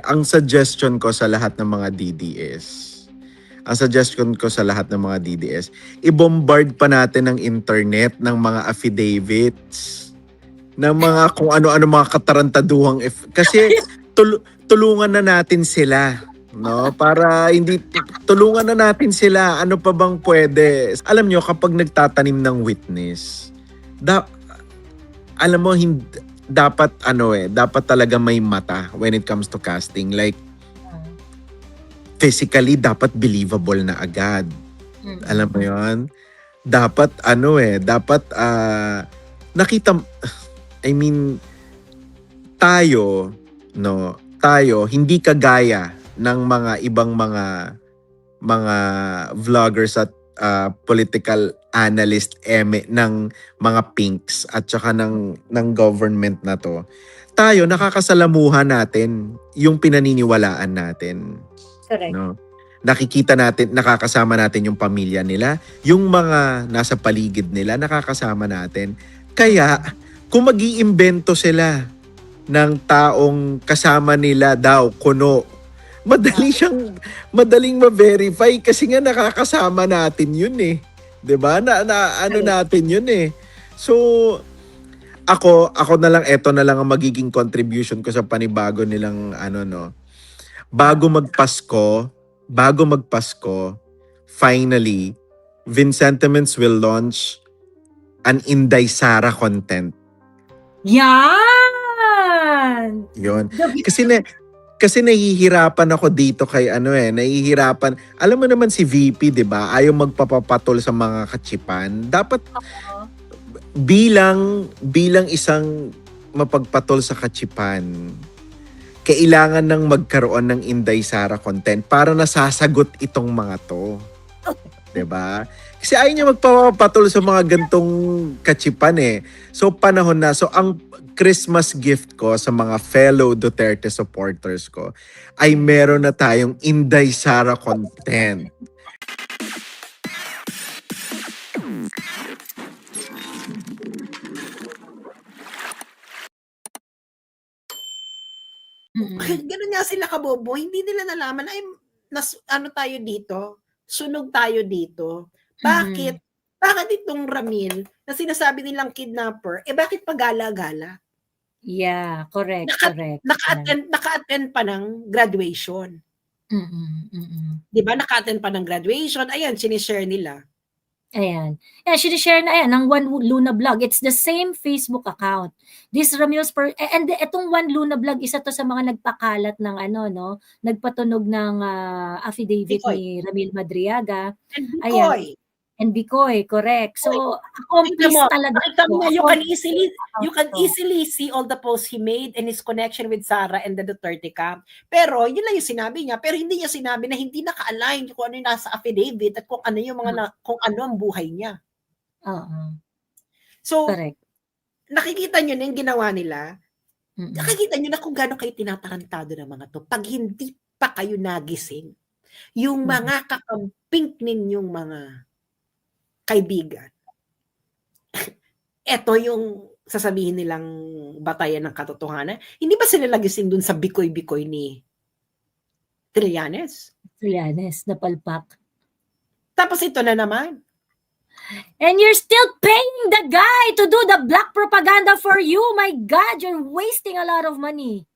Ang suggestion ko sa lahat ng mga DDS, ang suggestion ko sa lahat ng mga DDS, i-bombard pa natin ng internet ng mga affidavits, ng mga kung ano-ano mga katarantaduhang kasi tulungan na natin sila, no? Para hindi tulungan na natin sila, ano pa bang pwede? Alam nyo, kapag nagtatanim ng witness, alam mo, dapat dapat talaga may mata when it comes to casting. Like, physically, dapat believable na agad. Alam mo yon. Dapat, dapat, nakita, I mean, tayo, hindi kagaya ng mga ibang mga vloggers at political analyst ng mga pinks at saka ng government na to. Tayo, nakakasalamuhan natin yung pinaniniwalaan natin. Correct. No? Nakikita natin, nakakasama natin yung pamilya nila, yung mga nasa paligid nila, nakakasama natin. Kaya, kung mag-iimbento sila ng taong kasama nila daw, kuno, madaling ma-verify kasi nga nakakasama natin yun eh. 'Di ba? Natin yun eh. So, ako na lang, eto na lang ang magiging contribution ko sa panibago nilang Bago magpasko, finally, Vincentiments will launch an Inday Sara content. Yan! Yun. Kasi nahihirapan ako dito kay nahihirapan. Alam mo naman si VP, 'di ba? Ayaw magpapapatol sa mga kachipan. Dapat bilang isang mapagpatol sa kachipan, kailangan ng magkaroon ng Inday Sara content para nasasagot itong mga to. 'Di ba? Kasi ayaw niya magpapatol sa mga gantong kachipan eh. So panahon na. So ang Christmas gift ko sa mga fellow Duterte supporters ko ay meron na tayong Inday Sara content. Ganun nga sila kabobo, hindi nila nalaman ay tayo dito, sunog tayo dito. Bakit? Bakit itong Ramil na sinasabi nilang kidnapper, bakit pagala-gala? Yeah, correct, correct. Naka-attend pa ng graduation. 'Di ba? Naka-attend pa ng graduation. Ayan, sinishare nila. Ayan. Yeah, sinishare na yan ng One Luna Vlog. It's the same Facebook account. This Ramil's and etong One Luna Vlog, isa to sa mga nagpakalat ng nagpatunog ng affidavit Bicoy. ni Ramil Madriaga. And Bicoy. Ayan. And Bicoy, correct. So, accomplice talaga. You can easily see all the posts he made and his connection with Sara and the Duterte camp. Pero, yun lang yung sinabi niya. Pero hindi niya sinabi na hindi naka-align kung ano yung nasa affidavit at kung ano yung kung ano ang buhay niya. So, correct. Nakikita niyo na yung ginawa nila. Nakikita niyo na kung gaano kayo tinatarantado ng mga to. Pag hindi pa kayo nagising, yung mga kakamping ninyong mga kaibigan, eto yung sasabihin nilang batayan ng katotohanan. Hindi ba sila nagising dun sa bikoy-bikoy ni Trillanes? Trillanes, napalpak. Tapos ito na naman. And you're still paying the guy to do the black propaganda for you. My God, you're wasting a lot of money.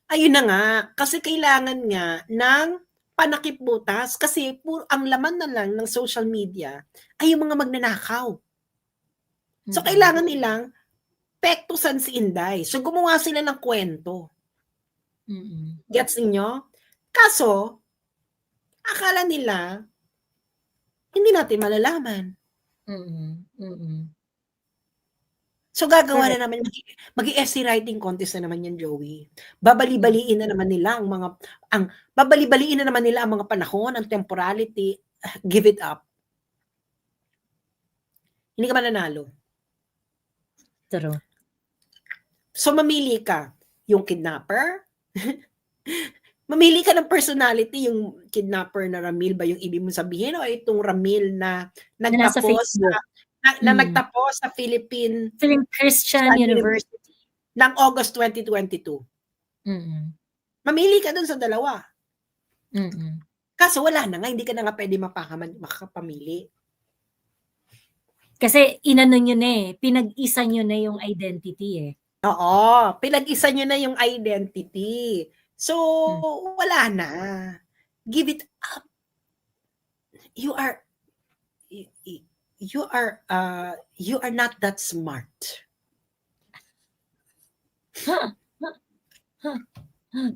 Ayun na nga. Kasi kailangan nga ng panakip butas kasi ang laman na lang ng social media ay yung mga magnanakaw. So, kailangan nilang pektusan si Inday. So, gumawa sila ng kwento. Gets niyo? Kaso, akala nila, hindi natin malalaman. So, gagawa na naman, mag-essay writing contest na naman yan, Joey. Babali-baliin na naman nila ang mga panahon, ang temporality. Give it up. Hindi ka mananalo. True. So, mamili ka. Yung kidnapper? Mamili ka ng personality, yung kidnapper na Ramil ba yung ibig mong sabihin o itong Ramil na nagtapos sa Philippine Christian University ng August 2022. Mamili ka dun sa dalawa. Mm. Kaso wala na nga, hindi ka na nga pwede makakapamili. Kasi inano nyo na eh, pinag-isa nyo na yung identity eh. Oo, pinag-isa nyo na yung identity. So, wala na. Give it up. You are not that smart.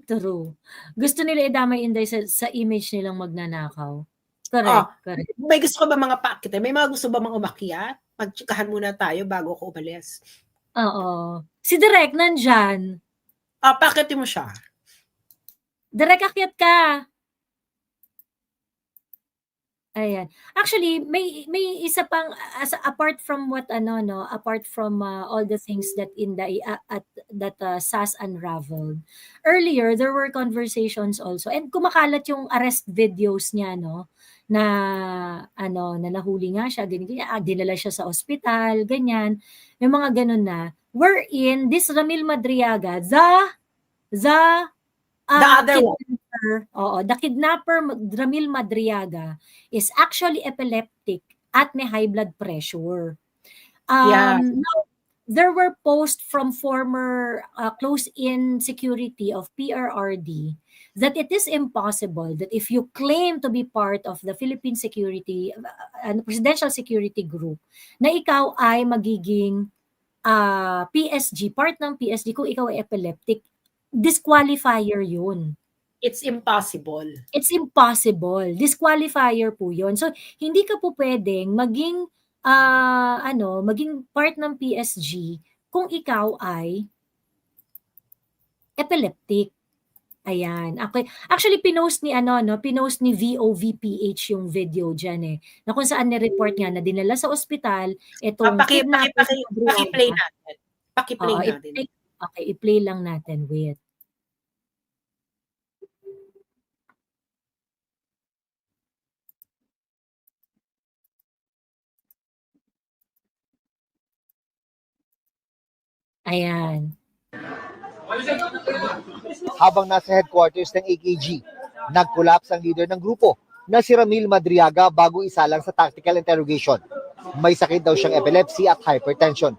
True. Gusto nila idamay Inday sa image nilang magnanakaw. Correct, correct. May gusto ka ba mga paakyat? May mga gusto ba mga umakyat? Magtsikahan muna tayo bago ako umalis. Oo. Si Direk nandyan. Paakyatin mo siya. Direk, akyat ka. Ayan. Actually, may isa pang apart from what apart from all the things that SAS unraveled. Earlier there were conversations also and kumakalat yung arrest videos niya na na nahuli nga siya, ganyan, dinala siya sa ospital, ganyan. May mga ganun na. Wherein this Ramil Madriaga, the other kidnapper, the kidnapper Ramil Madriaga is actually epileptic at may high blood pressure. Now, there were posts from former close-in security of PRRD that it is impossible that if you claim to be part of the Philippine security, presidential security group, na ikaw ay magiging PSG, part ng PSG, kung ikaw ay epileptic, disqualifier yun. It's impossible. It's impossible. Disqualifier po yun. So, hindi ka po pwedeng maging maging part ng PSG kung ikaw ay epileptic. Ayan. Okay. Actually, pinost ni VOVPH yung video dyan eh. Na kung saan ni-report nga na dinala sa ospital, itong kidnapper. Paki-play natin. Paki-play natin. Okay, i-play lang natin. Wait. Ayan. Habang nasa headquarters ng AKG, nag-collapse ang leader ng grupo na si Ramil Madriaga bago isalang sa tactical interrogation. May sakit daw siyang epilepsy at hypertension.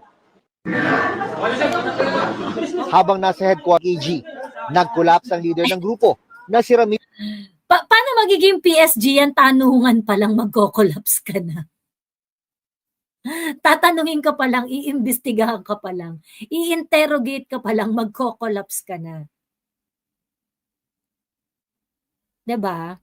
Habang nasa headquarters ng AKG, nag-collapse ang leader ng grupo na si Ramil. Paano magiging PSG yan? Tanungan pa lang, magko-collapse ka na. Tatanungin ka pa lang, iimbestigahan ka pa lang, i-interrogate ka pa lang, magko-collapse ka na. 'Di ba?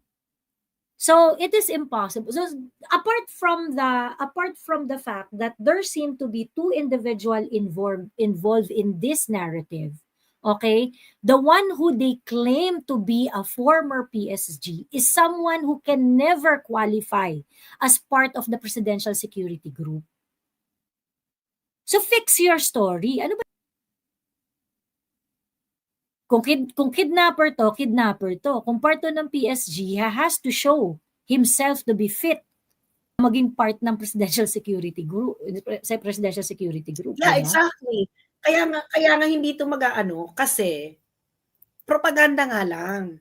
So it is impossible. So apart from the fact that there seem to be two individuals involved in this narrative, okay? The one who they claim to be a former PSG is someone who can never qualify as part of the presidential security group. So fix your story. Ano ba? Kung kidnapper to. Kung part to ng PSG, he has to show himself to be fit maging part ng presidential security group. Yeah, exactly. Kaya nga hindi ito kasi propaganda nga lang.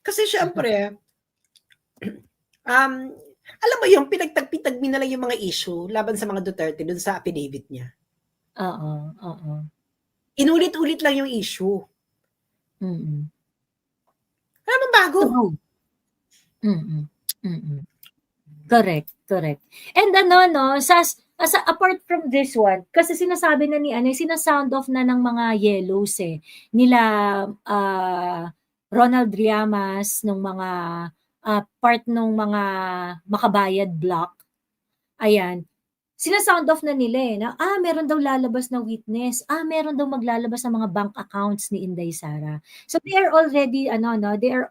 Kasi syempre, alam mo yung pinagtagpi-tagpi na lang yung mga issue laban sa mga Duterte dun sa affidavit niya. Oo. Inulit-ulit lang yung issue. Ano bang bago? Correct. And apart from this one, kasi sinasabi na sinasound off na ng mga yellows nila Ronald Riamas, nung mga part ng mga makabayad block. Ayan. Sinasound off na nila na meron daw lalabas na witness, meron daw maglalabas ng mga bank accounts ni Inday Sara. So they are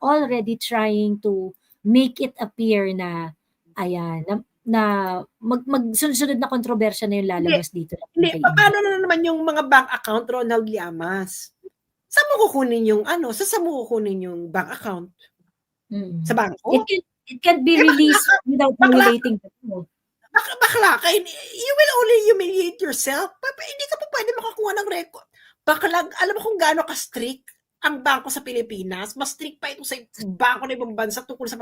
already trying to make it appear na magsunod na kontrobersya na yung lalabas dito. Hindi, paano na naman yung mga bank account, Ronald Llamas? Saan mo kukunin yung bank account? Sa bangko? It can't be released without violating the law. Bakla ka, you will only humiliate yourself. Hindi ka pa pwede makakuha ng record. Bakla, alam mo kung gaano ka strict ang bangko sa Pilipinas, mas strict pa ito sa bangko ng ibang bansa tungkol sa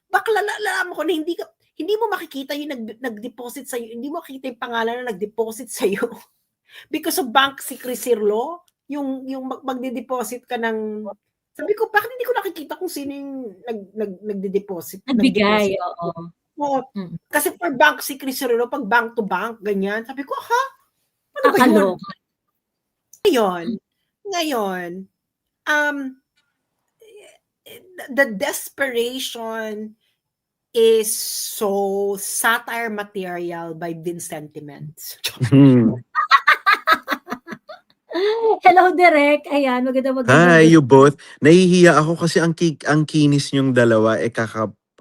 bakla alam ko na hindi mo makikita yung nag-deposit sa iyo, hindi mo makikita yung pangalan na nag-deposit sa iyo because of bank secrecy law, yung magde-deposit ka ng sabi ko bakit hindi ko nakikita kung sino yung nagde-deposit. Nagbigay, oo. Oo. Kasi for bank secrecy law, pag bank to bank, ganyan. Sabi ko, ha? Ano ba yun? Ngayon, the desperation is so satire material by Vince Sentiments. Hello, Direk. Ayan, maganda. Hi, you both. Nahihiya ako kasi ang kinis niyong dalawa,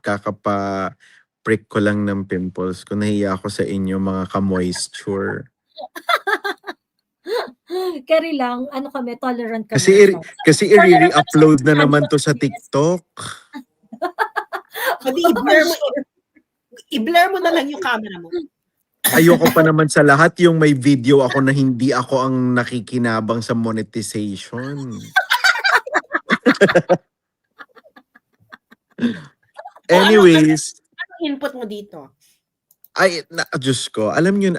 kakapa-prick ko lang ng pimples ko. Nahihiya ako sa inyo, mga ka-moisture. Carry lang, ano kami, tolerant kami. Kasi i-re-upload na naman to sa TikTok. I-blur mo na lang yung camera mo. Ayoko pa naman sa lahat yung may video ako na hindi ako ang nakikinabang sa monetization. Anyways, ano input mo dito? Diyos ko, alam nyo,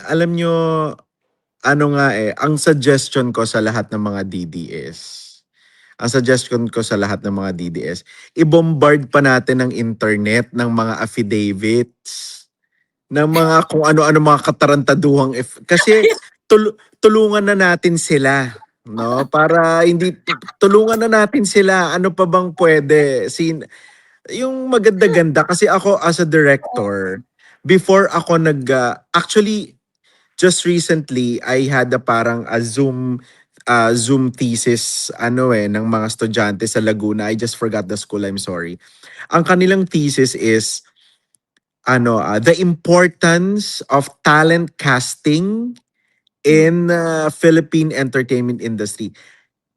ano nga ang suggestion ko sa lahat ng mga DDS, i-bombard pa natin ng internet ng mga affidavits, ng mga kung ano-ano mga katarantaduhang kasi tulungan na natin sila, no? Para hindi tulungan na natin sila, ano pa bang pwede? Yung maganda-ganda kasi ako as a director, before ako actually just recently I had a Zoom thesis ng mga estudyante sa Laguna. I just forgot the school, I'm sorry. Ang kanilang thesis is the importance of talent casting in Philippine entertainment industry.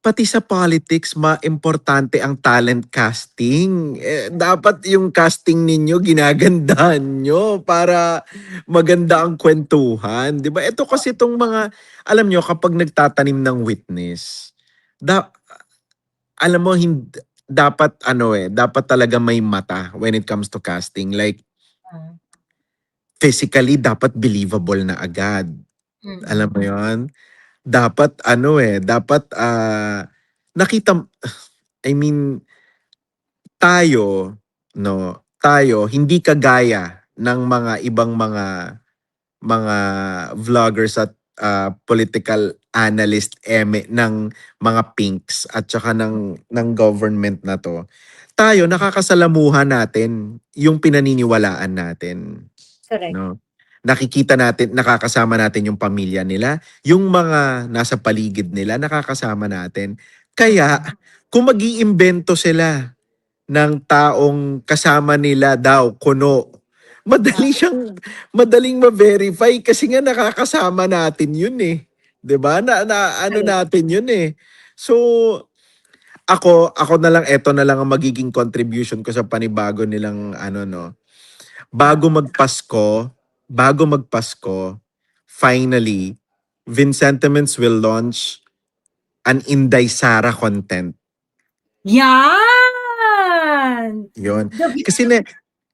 Pati sa politics, importante ang talent casting. Dapat yung casting ninyo, ginagandahan nyo para maganda ang kwentuhan. Diba? Ito kasi itong mga, alam nyo, kapag nagtatanim ng witness, alam mo, dapat dapat talaga may mata when it comes to casting. Like, physically, dapat believable na agad. Alam mo yon? Dapat dapat nakita, tayo hindi kagaya ng mga ibang mga vloggers at political analyst ng mga pinks at saka ng government na to. Tayo nakakasalamuhan natin yung pinaniniwalaan natin. Correct. No? Nakikita natin, nakakasama natin yung pamilya nila, yung mga nasa paligid nila, nakakasama natin. Kaya, kung mag-iimbento sila ng taong kasama nila daw, kuno, madaling ma-verify kasi nga nakakasama natin yun eh. 'Di ba? Natin yun eh. So, ako na lang, eto na lang ang magiging contribution ko sa panibago nilang Bago magpasko, finally, Vincentiments will launch an Inday Sara content. Yan! Yun.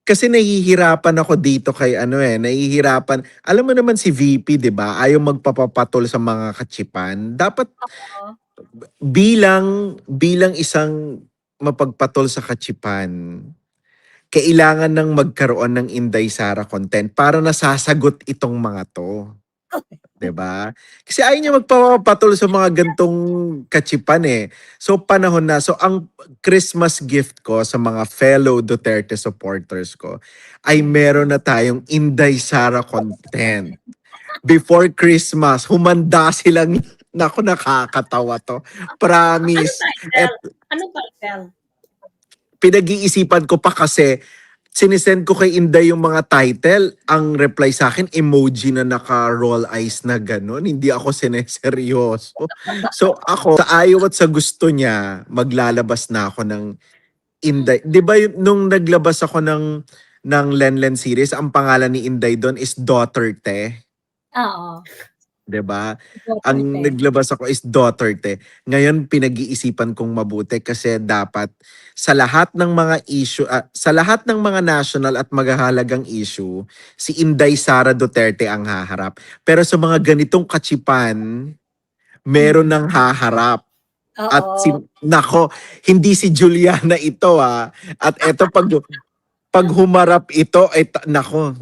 Kasi nahihirapan ako dito kay nahihirapan. Alam mo naman si VP, 'di ba? Ayaw magpapapatol sa mga kachipan. Dapat bilang isang mapagpatol sa kachipan, kailangan nang magkaroon ng Inday Sara content para nasasagot itong mga to. 'Di ba? Kasi ayaw niya magpapatol sa mga gantong kachipan eh. So panahon na. So ang Christmas gift ko sa mga fellow Duterte supporters ko ay meron na tayong Inday Sara content. Before Christmas, humanda silang nakakatawa to. Promise. Anong title? Pinag-iisipan ko pa kasi sinisend ko kay Inday yung mga title. Ang reply sa akin, emoji na naka-roll eyes na gano'n. Hindi ako sineseryoso. So ako, sa ayaw at sa gusto niya, maglalabas na ako ng Inday. Di ba nung naglabas ako ng Lenlen series, ang pangalan ni Inday doon is Daughter Te. Oo. 'Di ba? Ang Duterte. naglabas ako is Duterte. Ngayon pinag-iisipan kong mabuti kasi dapat sa lahat ng mga issue, sa lahat ng mga national at magahalagang issue, si Inday Sara Duterte ang haharap. Pero sa mga ganitong kachipan, meron ng haharap. At Oo. nako, hindi si Juliana ito At eto pag humarap ito ay nako,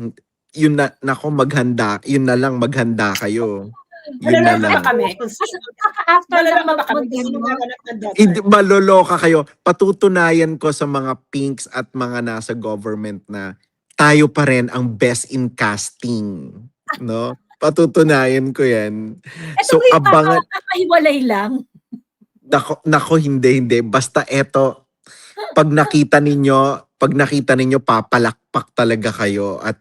yun na nako maghanda, yun na lang maghanda kayo. Yun na Malaloka lang. ba kami? Kung sino, After lang malaloka ba kami kung sino mag-ano, gaganap ng Hindi, Duterte? maloloka kayo. Patutunayan ko sa mga pinks at mga nasa government na tayo pa rin ang best in casting. No? Patutunayan ko yan. ito So, ba yung abangan. kakahiwalay lang? Nako, hindi. Basta eto, pag nakita ninyo, papalakpak talaga kayo at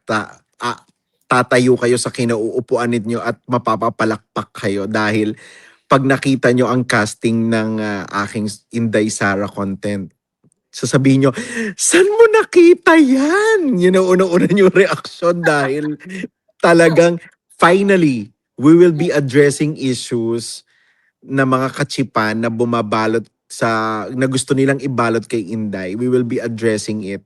tatayo kayo sa kinauupuan ninyo at mapapapalakpak kayo dahil pag nakita nyo ang casting ng aking Inday Sara content, sasabihin nyo, saan mo nakita yan? Yun ang una-una yung reaksyon dahil talagang finally, we will be addressing issues na mga kachipan na bumabalot na gusto nilang ibalot kay Inday. We will be addressing it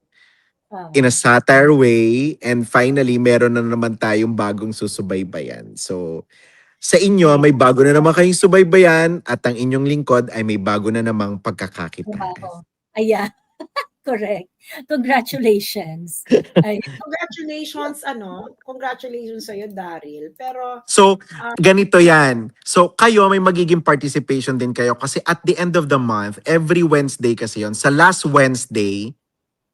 in a satire way, and finally meron na naman tayong bagong susubaybayan. So sa inyo may bago na naman kayong subaybayan at ang inyong lingkod ay may bago na namang pagkakakitaan. Wow. Ayan. Correct. Congratulations. Ay, Congratulations sa'yo, Daryl. Pero, So ganito yan. So kayo may magiging participation din kayo kasi at the end of the month, every Wednesday kasi yon. Sa last Wednesday,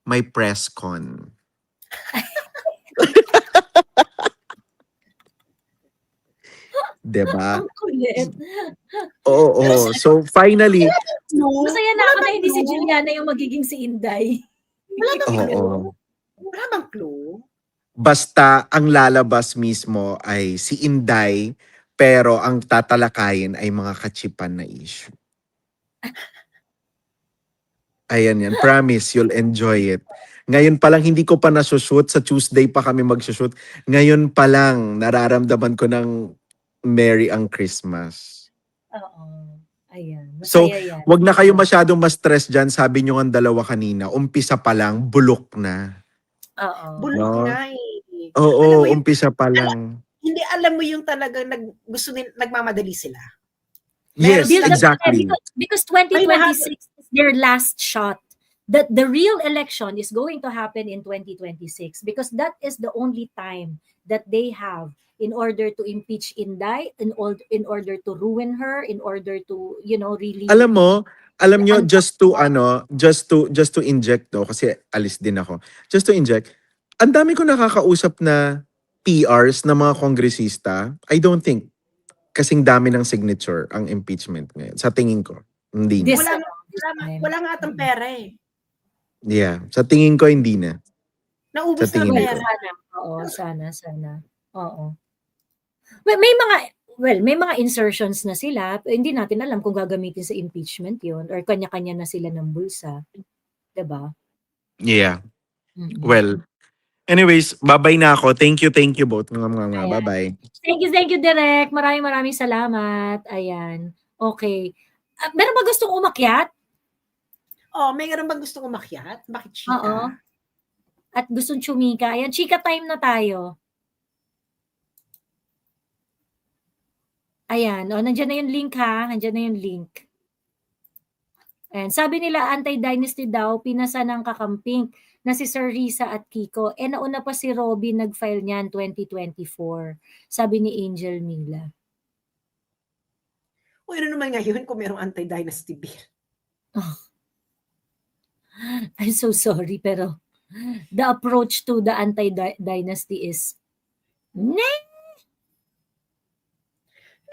may press con. Diba? ang kulit. Oo. So finally, Masaya na ako na hindi si Juliana yung magiging si Inday. Wala bang clue? oo. Wala bang clue? Basta ang lalabas mismo ay si Inday, pero ang tatalakayin ay mga kachipan na issue. Ayan yan. Promise, you'll enjoy it. Ngayon pa lang, hindi ko pa nasushoot. Sa Tuesday pa kami magsushoot. Ngayon pa lang, nararamdaman ko ng merry ang Christmas. Oo. Ayan. So, Masaya yan. wag na kayo masyadong ma-stress dyan. Sabi nyo ang dalawa kanina, umpisa pa lang, bulok na. Oo. Bulok No? nga eh. Alam Oo, mo yun, umpisa pa lang. Hindi alam mo yung talagang nagmamadali sila. Yes, Build up exactly. because 2026 is their last shot. The real election is going to happen in 2026 because that is the only time that they have in order to impeach Inday, in order to ruin her, in order to, really... Alam nyo, just to inject kasi alis din ako. Just to inject, ang dami ko nakakausap na PRs na mga kongresista. I don't think kasing dami ng signature ang impeachment ngayon. Sa tingin ko, hindi na. Wala nga atang pera eh. Yeah, sa tingin ko hindi na. Naubos Sa na tingin pera. Sana. Oo. Well, may mga insertions na sila. Hindi natin alam kung gagamitin sa impeachment yon or kanya-kanya na sila ng bulsa. 'Di ba? Yeah. Mm-mm. Well, anyways, bye-bye na ako. Thank you both. Ayan. Bye-bye. Thank you, Direk. Maraming salamat. Ayan. Okay. Meron ba gustong umakyat? Mayroon bang gustong umakyat? Bakit chika? Oo. At gustong chumika. Ayan, chika time na tayo. Ayan. Nandiyan na yung link ha. Nandiyan na yung link. Ayan. Sabi nila, anti-dynasty daw, pinasa ng kakamping na si Sir Risa at Kiko. Nauna pa si Robin nag-file niyan 2024. Sabi ni Angel Mila. Ano naman ngayon kung merong anti-dynasty bill? I'm so sorry, pero the approach to the anti-dynasty is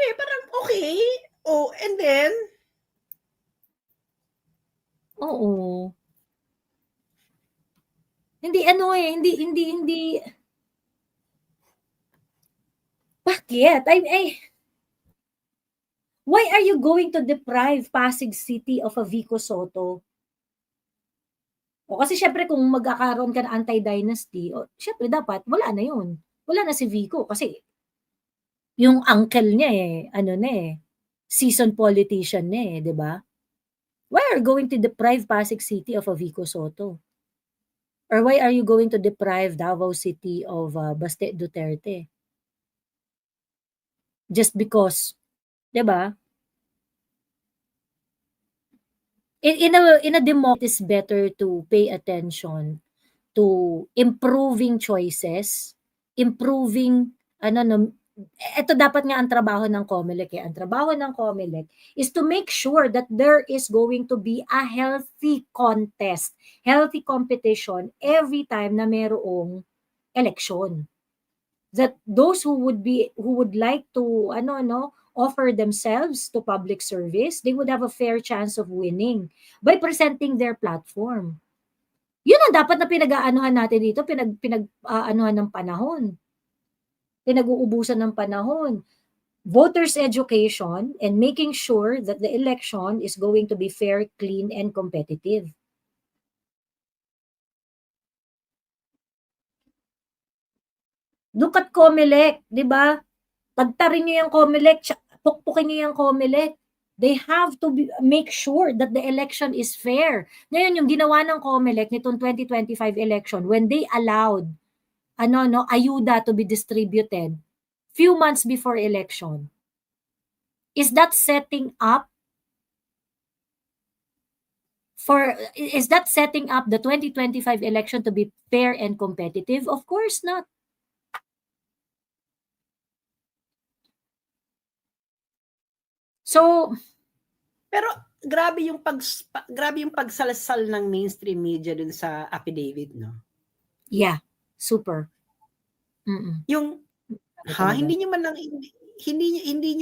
Parang okay. And then? Oo. Hindi. Bakit? Why are you going to deprive Pasig City of a Vico Soto? Kasi syempre kung magkakaroon ka ng anti-dynasty, syempre dapat wala na yun. Wala na si Vico kasi Yung uncle niya seasoned politician na 'di ba? Why are you going to deprive Pasig City of a Vico Soto? Or why are you going to deprive Davao City of Baste Duterte? Just because, 'di ba? In a democracy, it's better to pay attention to improving choices, improving ito dapat nga ang trabaho ng COMELEC. Ang trabaho ng COMELEC is to make sure that there is going to be a healthy contest, healthy competition every time na mayroong election. That those who would like to offer themselves to public service, they would have a fair chance of winning by presenting their platform. Yun ang dapat na pinag-aanuhan natin dito, pinag-aanuhan ng panahon. Pinag-uubusan ng panahon. Voters' education and making sure that the election is going to be fair, clean, and competitive. Look at COMELEC, di ba? Tagtarin niyo yung COMELEC, pukpukin niyo yung COMELEC. They have to make sure that the election is fair. Ngayon, yung ginawa ng COMELEC nitong 2025 election, when they allowed ayuda to be distributed few months before election, is that setting up the 2025 election to be fair and competitive? Of course not. So, Pero grabe yung pagsalasal ng mainstream media dun sa affidavit, no? yeah, super. Yung hindi niyo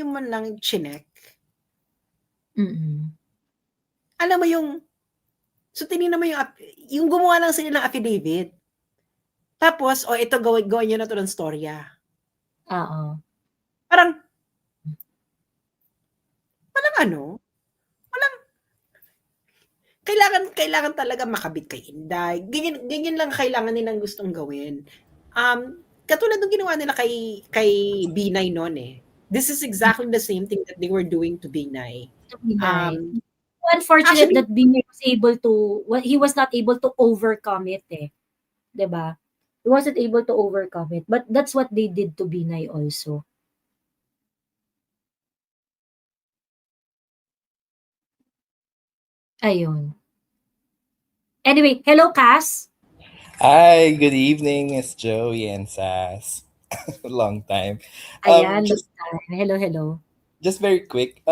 man lang chinek. Alam mo so tinignan mo yung gumawa lang sila ng affidavit. Tapos, ito gawin niyo na to ng storya. Oo. Parang kailangan talaga makabit kay Inday. Ganyan lang kailangan nilang gustong gawin. Katulad ng ginawa nila kay Binay noon . This is exactly the same thing that they were doing to Binay. Unfortunate that Binay was not able to overcome it diba? He wasn't able to overcome it, but that's what they did to Binay also. Ayun. Anyway, hello Cass. Hi, good evening, Miss Joey and Sass. Long time. Ayan, hello. Just very quick.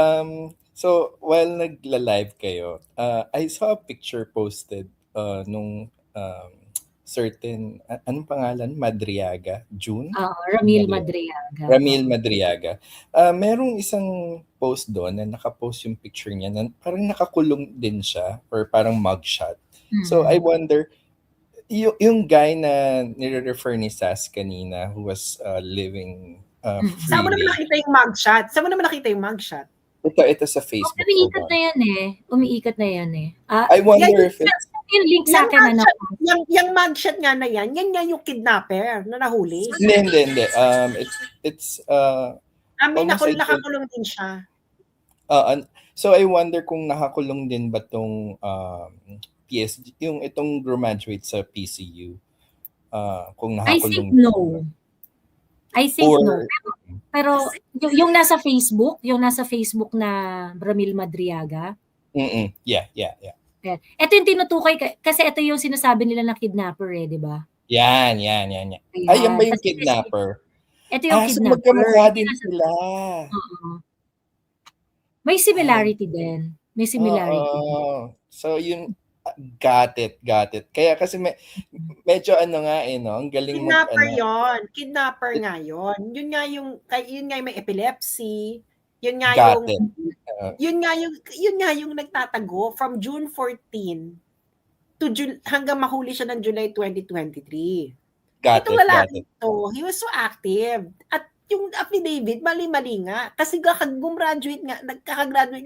So while nagla-live kayo, I saw a picture posted nung certain anong pangalan? Madriaga, June? Ramil Madriaga. Ramil Madriaga. Merong isang post doon na nakapost yung picture niya na parang nakakulong din siya or parang mugshot. So I wonder, yung guy na nire-refer ni Sass kanina who was living freely. Saan mo naman nakita yung mugshot? Ito sa Facebook. Umiikat na yan I wonder if it's... Yung link sa akin yung mugshot nga na yan nga yung kidnapper na nahuli. Hindi. It's may nakakulong din siya. So I wonder kung nakakulong din ba tong PSG, yung itong graduate sa PCU. Kung nakakulong. I think no. Pero yung nasa Facebook na Ramil Madriaga. Yeah. Ito yung tinutukoy kasi ito yung sinasabi nila na kidnapper di ba? Yan. Ay, yan ba yung kidnapper? Ito yung so kidnapper. Magkamukha din sila. May similarity din. May similarity. So yun, got it. Kaya kasi medyo ang galing Kidnapper nga yun. Yun nga yung may epilepsy. Yun nga yung nagtatago from June 14 to hanggang mahuli siya ng July 2023. Itong lalaki ito, he was so active. At yung affidavit, mali-mali nga. Kasi nagkakagraduate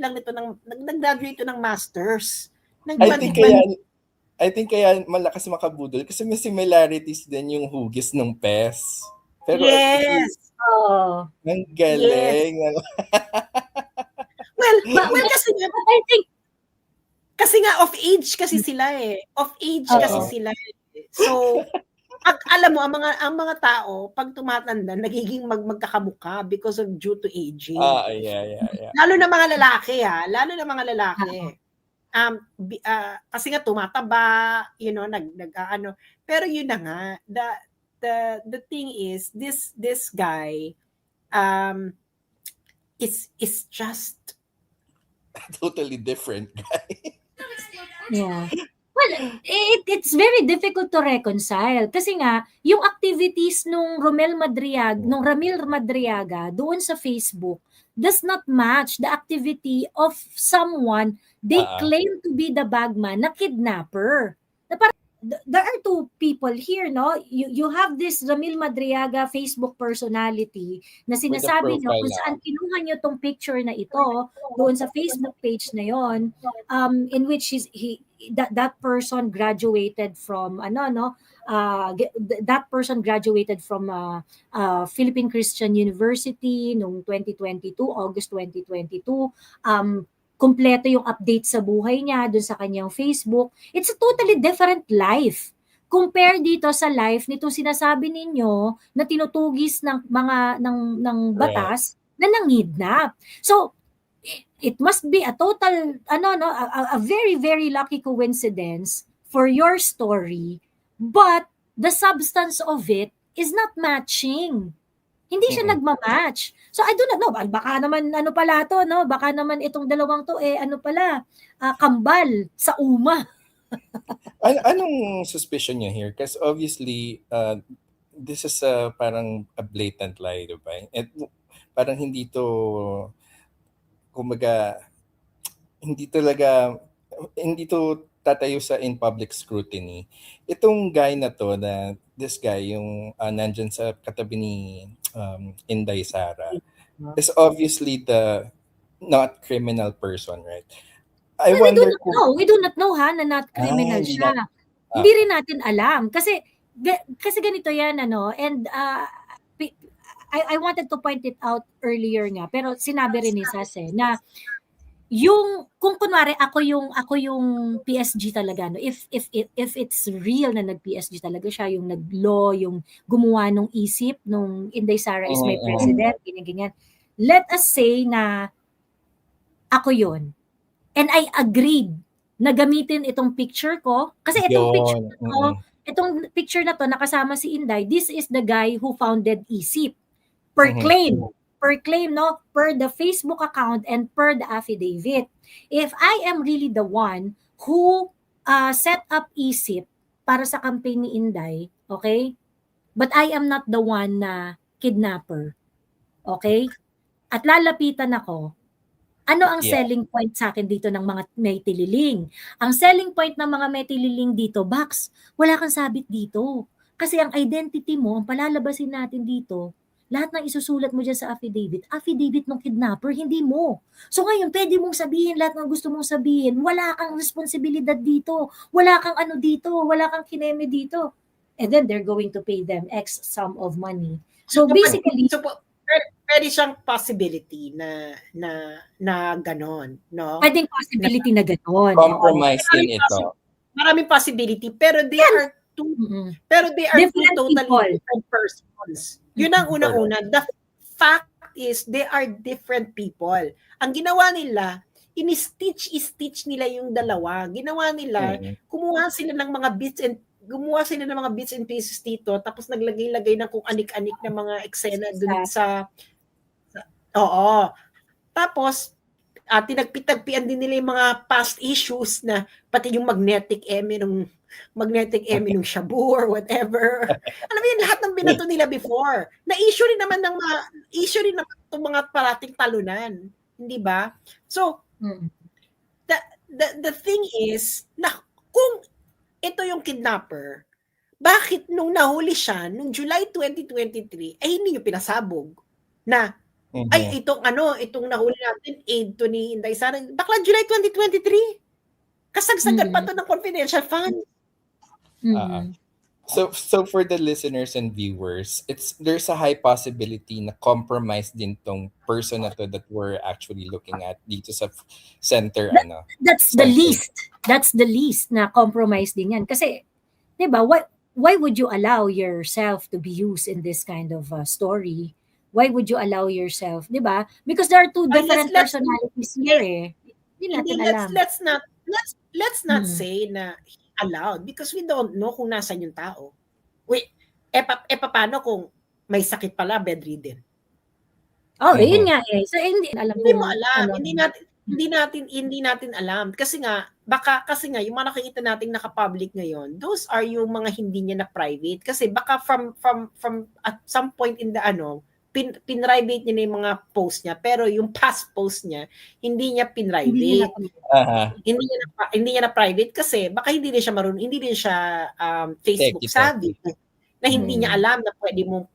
lang nito nag-graduate ng masters. I think kaya malakas makabudol kasi may similarities din yung hugis ng PES. Pero Yes. Oh. ang galing. Well, kasi nga off age kasi sila eh. Off age kasi Oo. sila eh. So, alam mo ang mga tao pag tumatanda nagiging magkakamukha because of due to aging. Yeah. Lalo na mga lalaki lalo na mga lalaki. Kasi nga tumataba, nag-ano. Pero yun na nga, the thing is this guy is just Totally different guy. Yeah. Well, it's very difficult to reconcile kasi nga yung activities nung Ramil Madriaga doon sa Facebook does not match the activity of someone they claim to be the bagman na kidnapper. Na parang, there are two people here, no? You have this Ramil Madriaga Facebook personality na sinasabi niyo kung saan kinuha niyo tong picture na ito doon sa Facebook page na yon, in which that person graduated from that person graduated from Philippine Christian University noong 2022, August 2022. Kompleto yung update sa buhay niya dun sa kanyang Facebook. It's a totally different life. Compare dito sa life nito sinasabi ninyo na tinutugis ng mga ng batas na nangidnap. So it must be a total a very very lucky coincidence for your story, but the substance of it is not matching. Hindi siya nagma-match. So I do not know, baka naman pala to, no? Baka naman itong dalawang to kambal sa uma. Anong suspicion niya here? Because obviously this is parang a blatant lie, diba? At parang hindi to kumbaga hindi to tatayo sa in public scrutiny. Itong guy na to, na this guy yung nandyan sa katabi ni Inday Sara, is obviously the not criminal person, right? We do not know na not criminal siya. Hindi rin natin alam kasi ganito yan and I wanted to point it out earlier nga pero sinabi rin ni Sase na yung kung kunwari ako yung PSG talaga, no, if it's real na nag-PSG talaga siya, yung nag-law, yung gumawa nung isip nung Inday Sara is my president, ganyan. Let us say na ako yun. And I agreed na gamitin itong picture ko kasi itong picture na to nakasama si Inday, this is the guy who founded isip per claim, no, per the Facebook account and per the affidavit. If I am really the one who set up ISIP para sa campaign ni Inday, okay? But I am not the one na kidnapper. Okay? At lalapitan ako. Ano ang selling point sa akin dito ng mga may tililing? Ang selling point ng mga may tililing dito, Bax, wala kang sabit dito. Kasi ang identity mo, ang palalabasin natin dito, lahat ng isusulat mo dyan sa affidavit ng kidnapper, hindi mo. So ngayon, pwede mong sabihin lahat ng gusto mong sabihin, wala kang responsibilidad dito, wala kang dito, wala kang kineme dito. And then they're going to pay them X sum of money. So basically, pwede siyang possibility na ganon, no? Pwedeng possibility na ganon. Compromise din ito. Maraming possibility, pero they are two totally different persons. Yun ang una-una. The fact is, they are different people. Ang ginawa nila, in-stitch nila yung dalawa. Ginawa nila, gumawa sila ng mga bits and pieces dito, tapos naglagay-lagay ng kung anik-anik na mga eksena dun sa Tapos, tinagpi-tagpian din nila yung mga past issues na pati yung magnetic eme nung shabu or whatever. Alam mo yun, lahat ng binato nila before. Na-issue rin naman itong mga parating talunan. Hindi ba? So, the thing is, na kung ito yung kidnapper, bakit nung nahuli siya, nung July 2023, ay hindi nyo pinasabog na, ay itong nahuli natin, aid to ni Inday Sara, bakla July 2023? Kasagsagan pa to ng confidential fund. So for the listeners and viewers, there's a high possibility na compromise din tong person na to that we're actually looking at dito sa center That's the center. least. That's the least na compromise din yan. Kasi, di ba, why would you allow yourself to be used in this kind of story? Why would you allow yourself, di ba? Because there are two different let's- personalities here eh. Hindi natin alam. Let's not Hmm. say na allowed because we don't know kung nasan yung tao. Wait, paano kung may sakit pala, bedridden? Oh, Mhm. yun nga eh. So, hindi alam Hindi mo kung alam, ano. hindi natin alam kasi nga yung mga nakikita nating naka-public ngayon, those are yung mga hindi niya na private kasi baka from at some point in the pinrivate niya na yung mga post niya pero yung past post niya hindi niya Hindi pinrivate. nila Hindi niya na private kasi baka hindi din siya marunong, hindi din siya Facebook savvy na hindi niya alam na pwede mong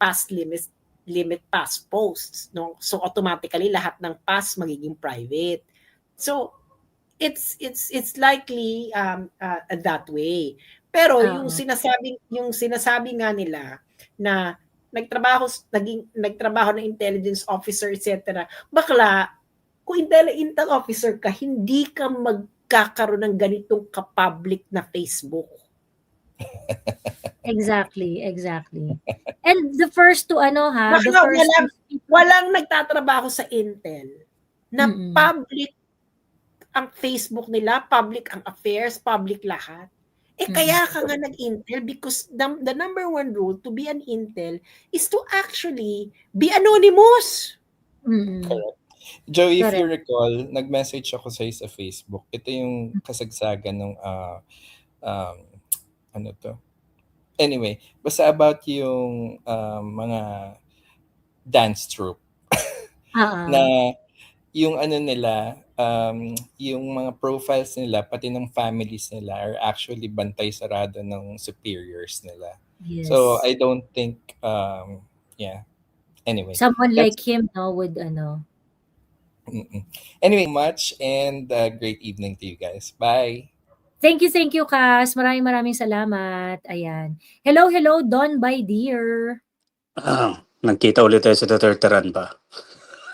limit past posts, no? So automatically lahat ng past magiging private. So it's likely that way. Pero yung sinasabi nga nila na nagtrabaho ng intelligence officer etc. Bakla kung intel officer ka, hindi ka magkakaroon ng ganitong ka-public na Facebook. Exactly. And the first to Baka walang nagtatrabaho sa Intel na public ang Facebook nila, public ang affairs, public lahat. Kaya ka nga nag-Intel because the number one rule to be an Intel is to actually be anonymous. Correct. Joey, if you Correct. recall, nag-message ako sa Facebook. Ito yung kasagsagan ng Anyway, basta about yung mga dance troupe na yung nila, yung mga profiles nila, pati ng families nila are actually bantay sarado ng superiors nila. Yes. So I don't think, anyway. Someone like him would Anyway, much and great evening to you guys. Bye. Thank you, Cas. Maraming salamat. Ayan. Hello, Don by dear. Nagkita ulit tayo sa Duterte ba?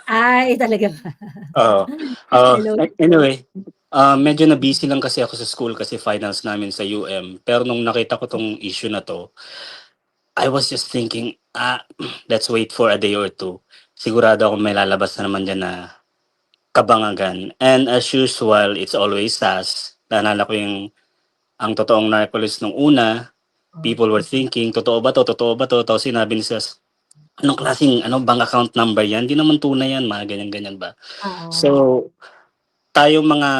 Ay, talaga ba? Hello. Anyway, medyo na-busy lang kasi ako sa school kasi finals namin sa UM. Pero nung nakita ko tong issue na to, I was just thinking, let's wait for a day or two. Sigurado ako may lalabas na naman dyan na kabangagan. And as usual, it's always SAS. Naalala ko ang totoong narcolis nung una, people were thinking, totoo ba to? Tapos sinabi ni SAS, anong klaseng bank account number yan? Di naman tunay yan, mga ganyan-ganyan ba? So, tayong mga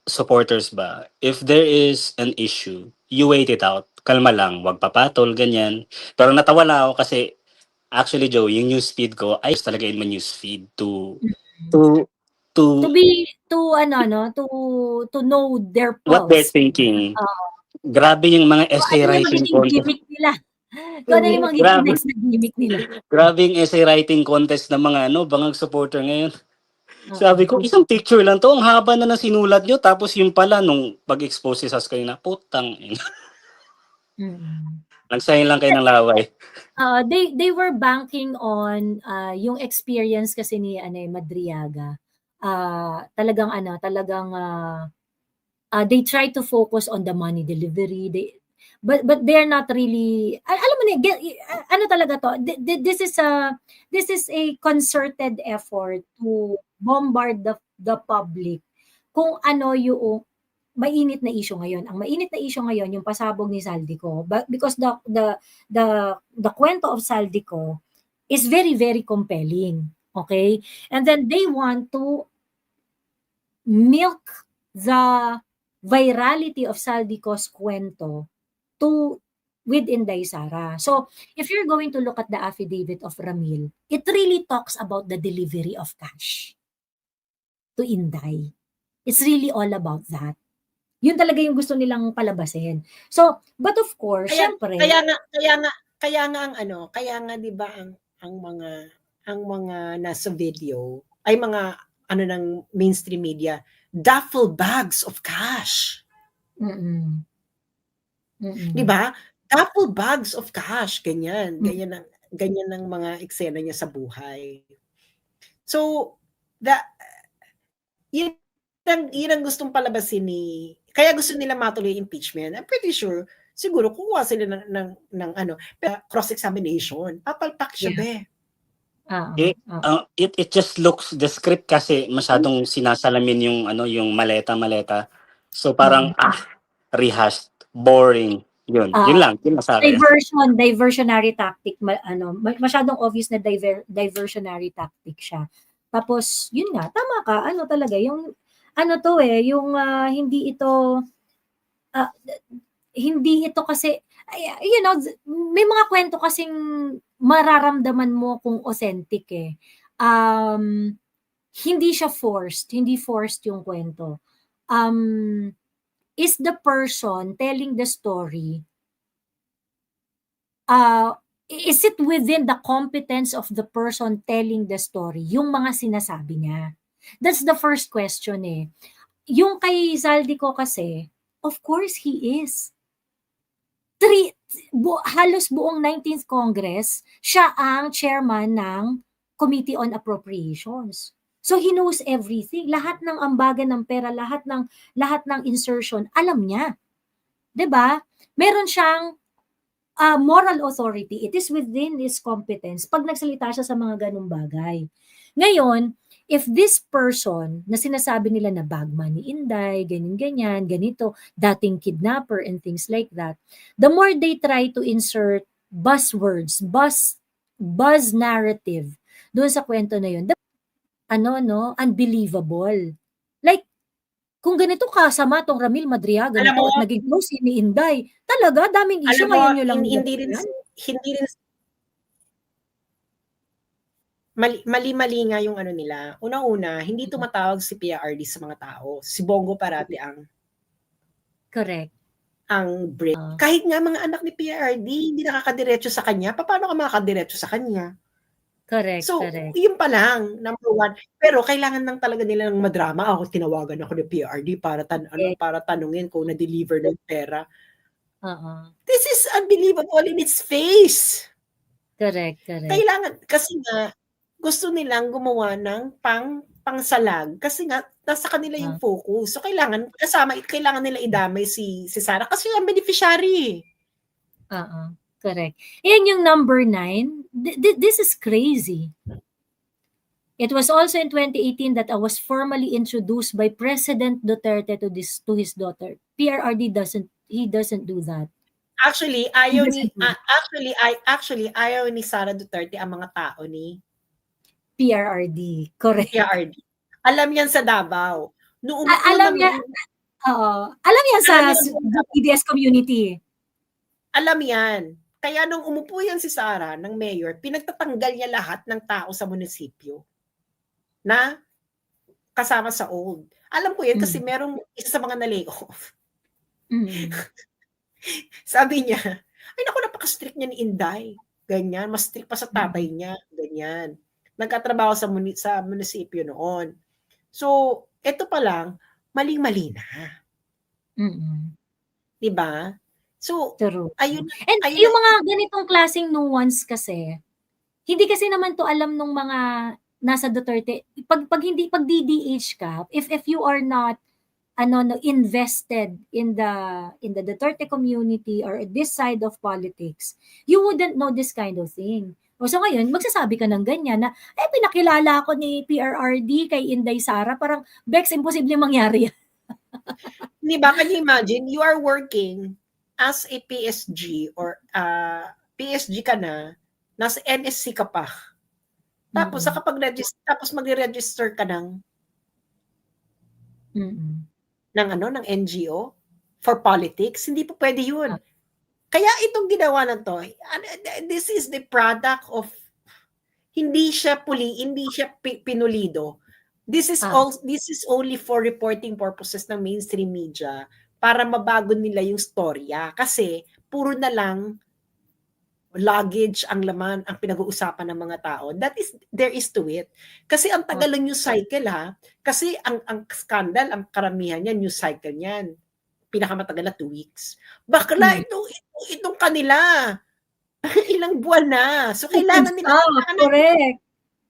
supporters ba, if there is an issue, you wait it out. Kalma lang, wag papatol, ganyan. Pero natawa lang ako kasi, actually, Joe, yung newsfeed ko, ayos talaga in my newsfeed to know their pulse. What they're thinking. Grabe yung mga essay writing contest. Nila. Ano yung mga next na gimmick nila? Grabe yung essay writing contest ng mga bangag supporter ngayon. Sabi ko, isang picture lang to, ang haba na sinulat nyo, tapos yung pala, nung pag-expose sa kayo na, putang. Nagsahin lang kayo ng laway. They were banking on yung experience kasi ni Madriaga. Talagang they try to focus on the money delivery. But they're not really, alam mo talaga to, this is a concerted effort to bombard the public kung yung mainit na issue ngayon. Ang mainit na issue ngayon yung pasabog ni Saldico, because the kwento of Saldico is very, very compelling. Okay? And then they want to milk the virality of Saldico's kwento with Inday Sara. So, if you're going to look at the affidavit of Ramil, it really talks about the delivery of cash to Inday. It's really all about that. Yun talaga yung gusto nilang palabasin. So, but of course, syempre, kaya nga 'di ba ang mga nasa video ay mga ng mainstream media, duffel bags of cash. 'Di ba? duffel bags of cash, ganyan. Ganyan ang mga eksena niya sa buhay. So, yun ang gustong palabasin kaya gusto nila matuloy impeachment. I'm pretty sure, siguro kukuha sila ng cross-examination. Papalpak siya, be. It just looks, the script kasi masyadong sinasalamin yung maleta. So parang rehashed, boring. Yun lang, yun masabi. Diversionary tactic, masyadong obvious na diversionary tactic siya. Tapos yun nga, tama ka, talaga yung yung hindi ito kasi may mga kwento kasing mararamdaman mo kung authentic eh. Hindi siya forced, hindi forced yung kwento. Is the person telling the story, is it within the competence of the person telling the story, yung mga sinasabi niya? That's the first question eh. Yung kay Zaldico kasi, of course he is. Halos buong 19th Congress, siya ang chairman ng Committee on Appropriations. So he knows everything. Lahat ng ambagan ng pera, lahat ng insertion, alam niya. 'Di ba? Meron siyang moral authority. It is within his competence pag nagsalita siya sa mga ganung bagay. Ngayon, if this person na sinasabi nila na bagman ni Inday, ganyan, ganito, dating kidnapper and things like that, the more they try to insert buzzwords, buzz narrative doon sa kwento na yun, unbelievable. Like, kung ganito kasama tong Ramil Madriaga at naging close ni Inday, talaga, daming issue ngayon nyo lang. Hindi rin mali nga yung nila. Una-una, hindi tumatawag si PRD sa mga tao. Si Bongo parati ang correct. Ang break. Kahit nga mga anak ni PRD, hindi nakakadiretso sa kanya. Paano ka makakadiretso sa kanya? Correct, so, correct. Yun pa lang, number one. Pero kailangan lang talaga nila ng madrama. Tinawagan ako ni PRD para tanungin kung na-deliver ng pera. This is unbelievable in its face. Correct. Kailangan, kasi nga, gusto nilang gumawa ng pangsalag kasi nga nasa kanila yung focus. So kailangan nila idamay si Sara kasi ang beneficiary. Correct. Yan yung number 9. This is crazy. It was also in 2018 that I was formally introduced by President Duterte to his daughter. PRRD doesn't do that. Actually, ayaw ni Sara Duterte ang mga tao ni PRRD. Correct. PRRD. Alam yan sa Davao. Alam yan sa DDS community. Alam yan. Kaya nung umupo yan si Sara ng mayor, pinagtatanggal niya lahat ng tao sa munisipyo na kasama sa old. Alam ko yan kasi merong isa sa mga na-layoff. Sabi niya, ay naku, napaka-strict niya ni Inday. Ganyan, mas strict pa sa tatay niya. Ganyan. Nagkatrabaho sa munisipyo noon. So, ito pa lang, maling-mali na. Diba? So, ayun. Yung mga ganitong klaseng nuance kasi, hindi kasi naman to alam nung mga nasa Duterte. Pag DDH ka, if you are not invested in the Duterte community or this side of politics, you wouldn't know this kind of thing. So ngayon, magsasabi ka ng ganyan na, pinakilala ako ni PRRD kay Inday Sara, parang, Bex, imposible mangyari yan. Diba, can you imagine, you are working as a PSG or PSG ka na, nasa NSC ka pa. Tapos, tapos magre-register ka ng ng NGO for politics, hindi po pwede yun. Kaya itong ginawa na to, this is the product of hindi siya pinulido. This is only for reporting purposes ng mainstream media para mabago nila yung storya kasi puro na lang luggage ang laman ang pinag-uusapan ng mga tao. There is to it. Kasi ang tagal ng news cycle kasi ang scandal, ang karamihan niyan news cycle niyan. pinakamatagal na 2 weeks. Bakla, itong kanila, ilang buwan na. So, kailangan Correct.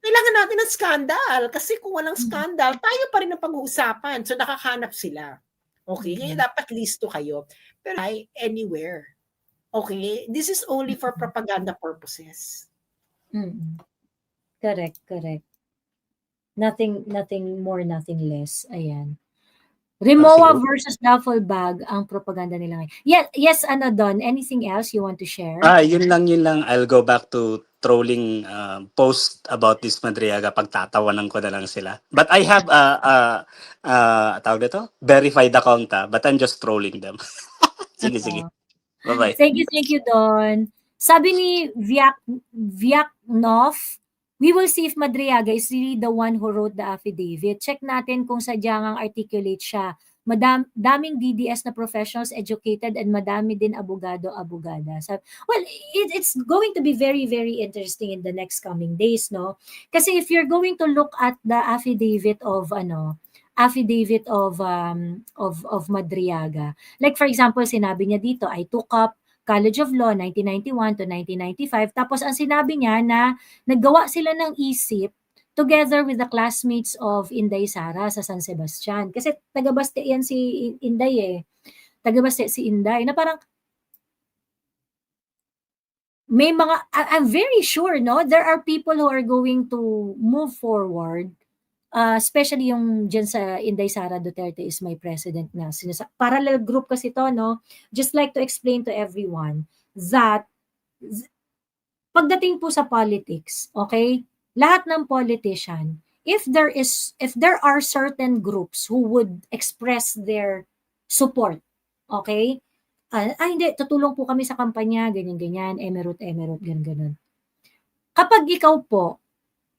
kailangan natin ng skandal. Kasi kung walang skandal, tayo pa rin ang pag-uusapan. So, nakakahanap sila. Okay? Kaya dapat listo kayo. Pero anywhere. Okay? This is only for propaganda purposes. Correct. Nothing more, nothing less. Ayan. Rimowa versus duffel bag ang propaganda nila ngayon. Yes, Don, anything else you want to share? Yun lang. I'll go back to trolling post about this Madriaga. Pagtatawanan ko na lang sila. But I have tawag dito? Verified account but I'm just trolling them. Sige. Bye-bye. Thank you, Don. Sabi ni Vyaknov, we will see if Madriaga is really the one who wrote the affidavit. Check natin kung sadyang articulate siya. Daming DDS na professionals educated and madami din abogado-abogada. So, well, it's going to be very, very interesting in the next coming days, no? Kasi if you're going to look at the affidavit of Madriaga, like for example, sinabi niya dito, I took up College of Law 1991 to 1995. Tapos ang sinabi niya na naggawa sila ng isip together with the classmates of Inday Sara sa San Sebastian. Kasi taga-Baste yan si Inday Taga-Baste si Inday. Na parang may mga, I'm very sure, no? There are people who are going to move forward, especially yung dyan sa Inday Sara Duterte is my president na. Parallel group kasi to, no? Just like to explain to everyone that pagdating po sa politics, okay? Lahat ng politician, if there are certain groups who would express their support, okay? Hindi, tutulong po kami sa kampanya, ganyan-ganyan, emerald, ganyan-ganyan. Kapag ikaw po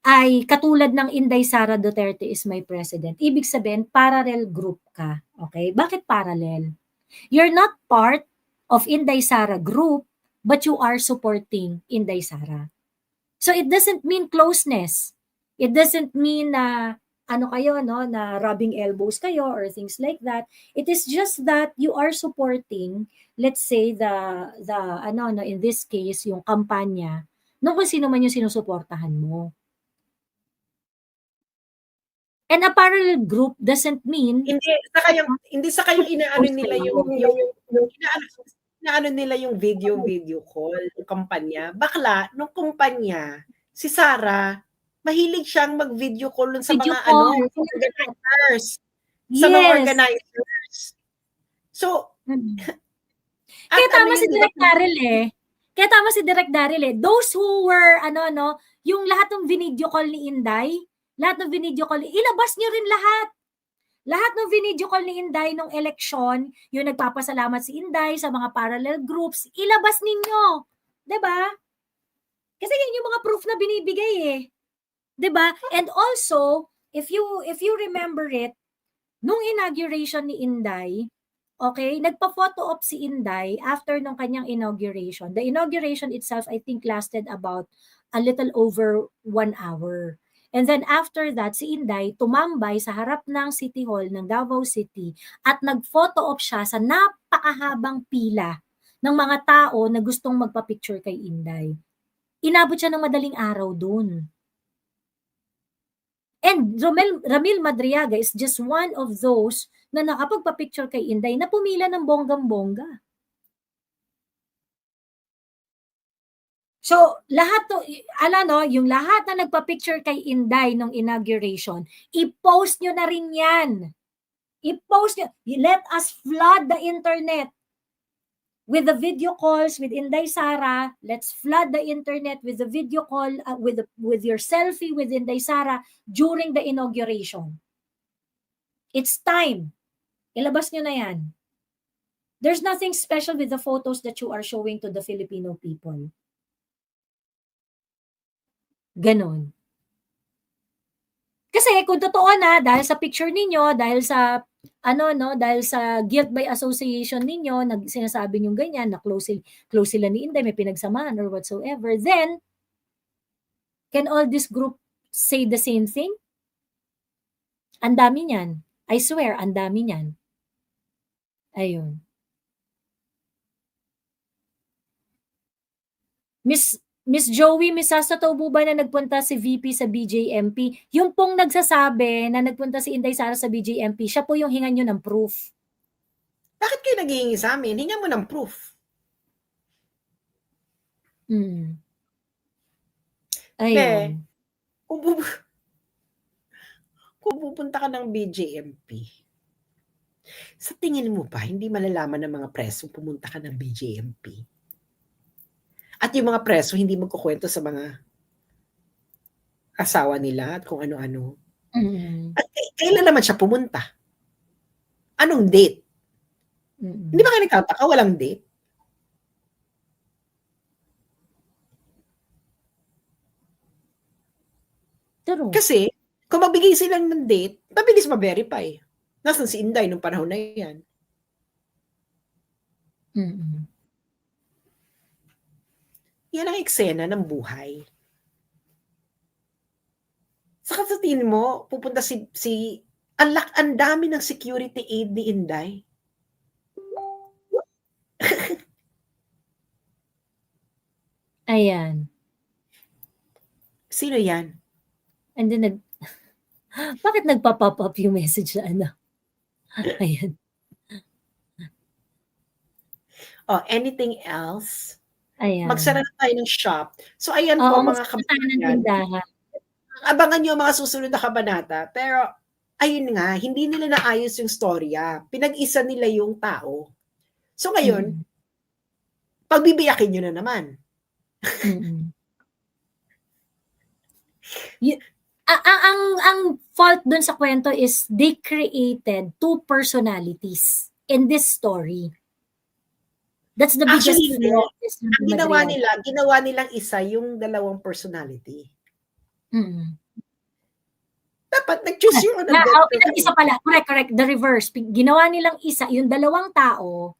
ay katulad ng Inday Sara Duterte is my president, ibig sabihin, parallel group ka. Okay? Bakit parallel? You're not part of Inday Sara group, but you are supporting Inday Sara. So it doesn't mean closeness. It doesn't mean na na rubbing elbows kayo or things like that. It is just that you are supporting, let's say, in this case, yung kampanya, nung kung sino man yung sinusuportahan mo. And a parallel group doesn't mean hindi sa kayong inaano nila yung video call, yung kampanya. Bakla, nung kumpanya, si Sara, mahilig siyang mag-video call sa video mga call. organizers. Yes. Sa mga organizers. So, Kaya tama si Direk Daryl Those who were, yung lahat ng video call ni Inday, ilabas niyo rin lahat. Lahat ng video call ni Inday nung eleksyon, yung nagpapasalamat si Inday sa mga parallel groups, ilabas ninyo. 'Di ba? Kasi yun yung mga proof na binibigay 'Di ba? And also, if you remember it, nung inauguration ni Inday, okay, nagpa-photo op si Inday after nung kanyang inauguration. The inauguration itself, I think, lasted about a little over 1 hour. And then after that, si Inday tumambay sa harap ng City Hall ng Davao City at nag-photo op siya sa napakahabang pila ng mga tao na gustong magpa-picture kay Inday. Inabot siya ng madaling araw dun. And Ramil Madriaga is just one of those na nakapagpa-picture kay Inday na pumila ng bonggang-bongga. So, lahat to, yung lahat na nagpa-picture kay Inday nung inauguration, i-post nyo na rin yan. I-post nyo. Let us flood the internet with the video calls with Inday Sara. Let's flood the internet with the video call, with your selfie with Inday Sara during the inauguration. It's time. Ilabas nyo na yan. There's nothing special with the photos that you are showing to the Filipino people. Ganon. Kasi kung totoo na, dahil sa picture ninyo, dahil sa guilt by association ninyo, sinasabi nyo ganyan, na close sila ni Inday, may pinagsamahan or whatsoever, then, can all this group say the same thing? Ang dami niyan. I swear, ang dami niyan. Ayun. Miss Joey, Miss Sasa, totoo po ba na nagpunta si VP sa BJMP? Yung pong nagsasabi na nagpunta si Inday Sara sa BJMP, siya po yung hingan nyo ng proof. Bakit kayo naghihingi sa amin? Hingan mo ng proof. Ayun. Kung pupunta ka ng BJMP, sa tingin mo ba, hindi malalaman ng mga preso pumunta ka ng BJMP? At yung mga preso, hindi magkukwento sa mga asawa nila at kung ano-ano. At kailan naman siya pumunta? Anong date? Hindi ba kayo nagtataka? Walang date? True. Kasi, kung magbigay silang ng date, mabilis ma-verify. Nasaan si Inday nung panahon na yan? Yan ang eksena ng buhay. Saka sa tingin mo, pupunta ang dami ng security aid ni Inday. Ayan. Sino yan? And then, bakit nagpa-pop up yung message na ano? Ayan. Oh, anything else? Ayan. Magsara na tayo ng shop. So, ayan po mga kababayan. Abangan nyo ang mga susunod na kabanata. Pero, ayun nga, hindi nila naayos yung storya. Pinag-isa nila yung tao. So, ngayon, pagbibiyakin nyo na naman. Ang fault dun sa kwento is they created two personalities in this story. That's the biggest fault. Ang ginawa nilang isa yung dalawang personality. Dapat nag-choose yung pinag-isa pala. Correct. The reverse. Ginawa nilang isa, yung dalawang tao,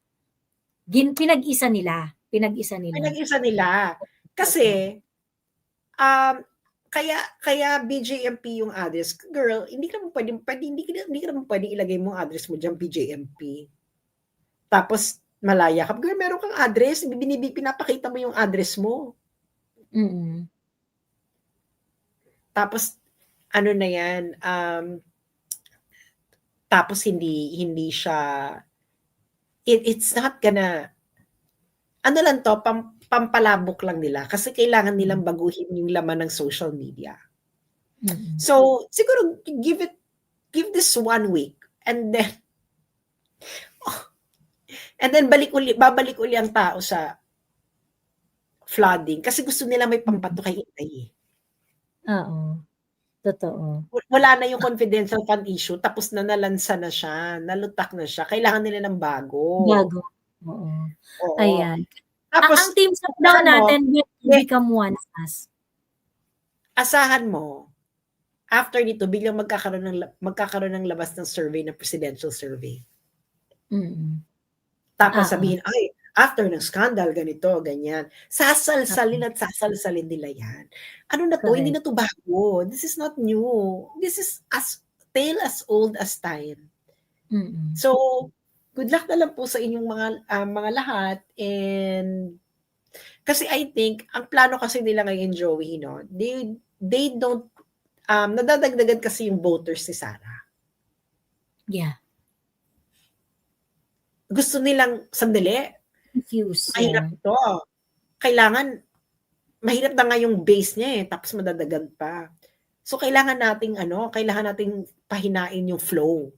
pinag-isa nila. Kasi, kaya BJMP yung address. Girl, hindi ka naman pwedeng ilagay mo ang address mo dyan, BJMP. Tapos, malaya ka. Girl, meron kang address. Pinapakita mo yung address mo. Tapos, ano na yan, tapos hindi siya, it's not gonna, ano lang to, pampalabok lang nila kasi kailangan nilang baguhin yung laman ng social media. So, siguro, give this 1 week and then babalik uli ang tao sa flooding kasi gusto nila may pampato kay Inday. Oo. Totoo. Wala na yung confidential fund issue, tapos nalansa na siya, nalutak na siya. Kailangan nila ng bago. Oo. Oo. Ayan. Tapos, ang team sa daw natin will become one of us. Asahan mo, after nito, biglang magkakaroon ng labas ng survey, ng presidential survey. Tapos sabihin, ay, after ng scandal, ganito, ganyan. Sasalsalin nila yan. Ano na to? Hindi na to bago. This is not new. This is tale as old as time. So, good luck na lang po sa inyong mga lahat. And, kasi I think, ang plano kasi nila ngayon, Joey, no? They don't, nadadagdagan kasi yung voters si Sara. Yeah. Gusto nilang, sandali, confused. Mahirap ito. Mahirap na nga yung base niya tapos madadagan pa. So, kailangan nating pahinain yung flow.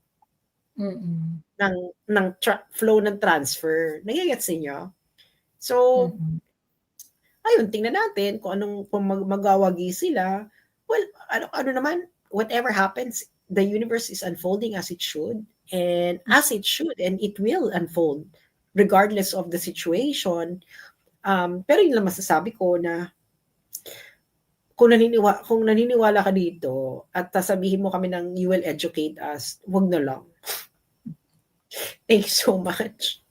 Flow ng transfer. Nagigets niyo? So, ayun, tingnan natin kung magawagi sila. Well, ano naman, whatever happens, the universe is unfolding as it should. And as it should, and it will unfold regardless of the situation. Pero yun lang masasabi ko na kung naniniwala ka dito at sasabihin mo kami ng you will educate us, wag na lang. Thank you so much.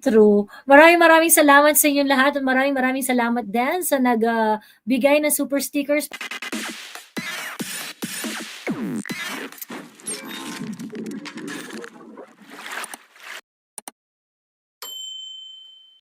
True. Maraming salamat sa inyong lahat at maraming salamat din sa nagbigay ng super stickers.